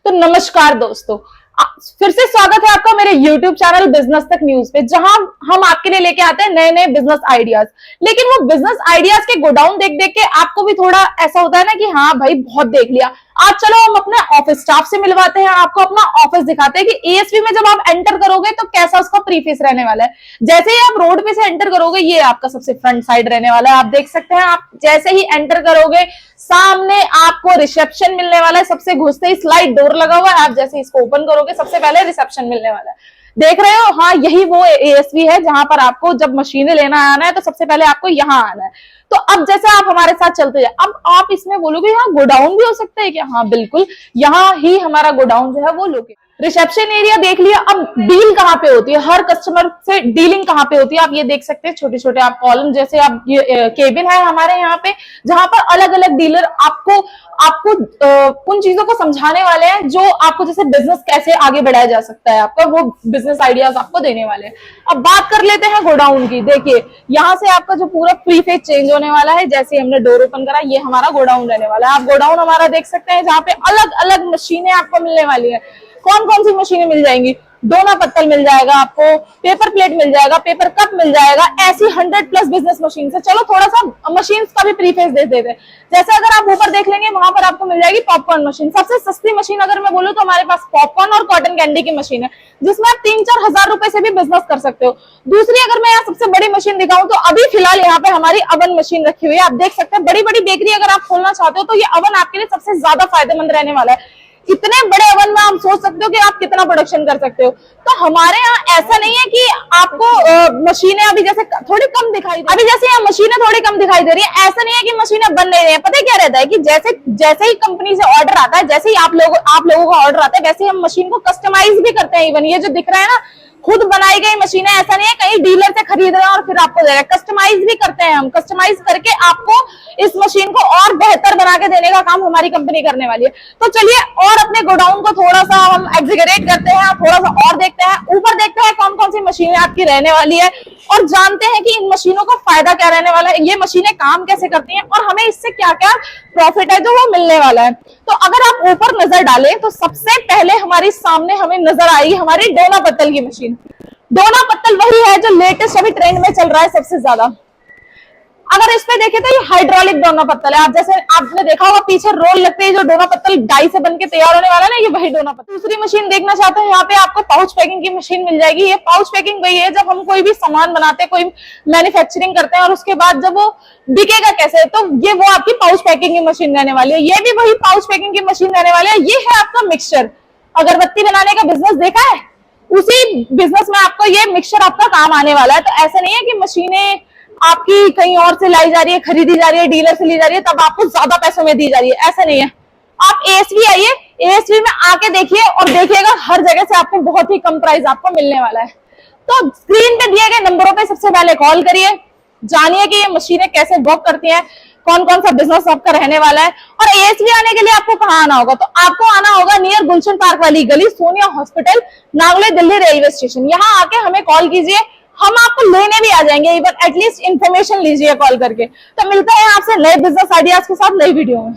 तो नमस्कार दोस्तों, फिर से स्वागत है आपका मेरे YouTube चैनल बिजनेस तक न्यूज पे, जहां हम आपके लिए लेके आते हैं नए नए बिजनेस आइडियाज। लेकिन वो बिजनेस आइडियाज के गोडाउन देख देख के आपको भी थोड़ा ऐसा होता है ना कि हाँ भाई बहुत देख लिया, आज चलो हम अपने ऑफिस स्टाफ से मिलवाते हैं, आपको अपना ऑफिस दिखाते हैं कि एएसवी में जब आप एंटर करोगे तो कैसा उसका प्रीफेस रहने वाला है। जैसे ही आप रोड पे से एंटर करोगे, ये आपका सबसे फ्रंट साइड रहने वाला है। आप देख सकते हैं, आप जैसे ही एंटर करोगे सामने आपको रिसेप्शन मिलने वाला है। सबसे घुसते ही स्लाइड डोर लगा हुआ है, आप जैसे इसको ओपन करोगे सबसे पहले रिसेप्शन मिलने वाला है। देख रहे हो, हाँ यही वो एएसवी है जहां पर आपको जब मशीनें लेना आना है तो सबसे पहले आपको यहाँ आना है। तो अब जैसे आप हमारे साथ चलते जाए, अब आप इसमें बोलोगे यहाँ गोडाउन भी हो सकता है क्या? हाँ बिल्कुल, यहाँ ही हमारा गोडाउन जो है वो लोकेट। रिसेप्शन एरिया देख लिया। अब डील कहाँ पे होती है, हर कस्टमर से डीलिंग कहाँ पे होती है आप ये देख सकते हैं। छोटे छोटे आप कॉलम, जैसे आप ये केबिन है हमारे यहाँ पे, जहां पर अलग अलग डीलर आपको उन चीजों को समझाने वाले हैं जो आपको, जैसे बिजनेस कैसे आगे बढ़ाया जा सकता है आपका, वो बिजनेस आइडियाज आपको देने वाले हैं। अब बात कर लेते हैं गोडाउन की। देखिए यहाँ से आपका जो पूरा प्रीफेस चेंज होने वाला है। जैसे हमने डोर ओपन करा, ये हमारा गोडाउन रहने वाला है। आप गोडाउन हमारा देख सकते हैं जहाँ पे अलग अलग मशीनें आपको मिलने वाली है। कौन कौन सी मशीनें मिल जाएंगी? डोना पत्तल मिल जाएगा आपको, पेपर प्लेट मिल जाएगा, पेपर कप मिल जाएगा, ऐसी 100+ बिजनेस मशीन है। चलो थोड़ा सा मशीन का भी प्रीफेस दे देते हैं। जैसे अगर आप ऊपर देख लेंगे, वहां पर आपको मिल जाएगी पॉपकॉर्न मशीन। सबसे सस्ती मशीन अगर मैं बोलूं तो हमारे पास पॉपकॉर्न और कॉटन कैंडी की मशीन है, जिसमें आप 3-4 हजार रुपए से भी बिजनेस कर सकते हो। दूसरी अगर मैं यहाँ सबसे बड़ी मशीन दिखाऊं तो अभी फिलहाल यहाँ पे हमारी अवन मशीन रखी हुई है। आप देख सकते हैं, बड़ी बड़ी बेकरी अगर आप खोलना चाहते हो तो ये अवन आपके लिए सबसे ज्यादा फायदेमंद रहने वाला है। इतने बड़े ओवन में आप सोच सकते हो कि आप कितना प्रोडक्शन कर सकते हो। तो हमारे यहाँ ऐसा नहीं है कि आपको मशीनें अभी जैसे थोड़ी कम दिखाई दे, अभी जैसे यहाँ मशीनें थोड़ी कम दिखाई दे रही है, ऐसा नहीं है कि मशीनें बन नहीं रही है। पता है क्या रहता है कि जैसे ही कंपनी से ऑर्डर आता है, जैसे ही आप लोगों का ऑर्डर आता है, वैसे ही हम मशीन को कस्टमाइज भी करते हैं। इवन ये जो दिख रहा है ना, खुद बनाई गई मशीन है, ऐसा नहीं है कहीं डीलर से खरीद रहे हैं और फिर आपको दे रहे हैं। कस्टमाइज भी करते हैं हम, कस्टमाइज करके आपको इस मशीन को और बेहतर बना के देने का काम हमारी कंपनी करने वाली है। तो चलिए और अपने गोडाउन को थोड़ा सा हम एग्जीक्यूट करते हैं, थोड़ा सा और देखते हैं, ऊपर देखते हैं कौन कौन सी मशीनें आपकी रहने वाली है और जानते हैं कि इन मशीनों का फायदा क्या रहने वाला है, ये मशीनें काम कैसे करती हैं और हमें इससे क्या क्या प्रॉफिट है जो वो मिलने वाला है। तो अगर आप ऊपर नजर डालें तो सबसे पहले हमारी सामने हमें नजर आएगी हमारी डोना पत्तल की मशीन। डोना पत्तल वही है जो लेटेस्ट अभी ट्रेंड में चल रहा है सबसे ज्यादा। अगर इस पे देखें तो ये हाइड्रोलिक डोना पत्तल है। आप जैसे आपने देखा होगा पीछे रोल लगते हैं, जो डोना पत्तल डाई से बनके तैयार होने वाला है ना, ये वही डोना पत्तल। दूसरी मशीन देखना चाहते हैं, यहाँ पे आपको पाउच पैकिंग की मशीन मिल जाएगी। ये पाउच पैकिंग वही है जब हम कोई भी सामान बनाते हैं, कोई मैन्युफैक्चरिंग करते हैं और उसके बाद जब वो बिकेगा कैसे, तो ये वो आपकी पाउच पैकिंग की मशीन रहने वाली है। ये भी वही पाउच पैकिंग की मशीन रहने वाली है। ये है आपका मिक्सचर। अगरबत्ती बनाने का बिजनेस देखा है, उसी बिजनेस में आपको ये मिक्सचर आपका काम आने वाला है। तो ऐसा नहीं है कि मशीनें आपकी कहीं और से लाई जा रही है, खरीदी जा रही है, डीलर से ली जा रही है, तब आपको ज्यादा पैसों में दी जा रही है, ऐसा नहीं है। आप एएसवी आइए, एएसवी में आके देखिए और देखिएगा हर जगह से आपको बहुत ही कम प्राइस आपको मिलने वाला है। तो स्क्रीन पे दिए गए नंबरों पे सबसे पहले कॉल करिए, जानिए कि ये मशीनें कैसे वर्क करती हैं, कौन कौन सा बिजनेस आपका रहने वाला है। और एएसवी आने के लिए आपको कहाँ आना होगा? तो आपको आना होगा नियर गुलशन पार्क वाली गली, Sonia hospital, Nagle, Delhi railway station. यहाँ आके हमें कॉल कीजिए, हम आपको लेने भी आ जाएंगे। इवन एटलीस्ट इन्फॉर्मेशन लीजिए कॉल करके। तो मिलते हैं आपसे नए बिजनेस आइडियाज के साथ नई वीडियो में।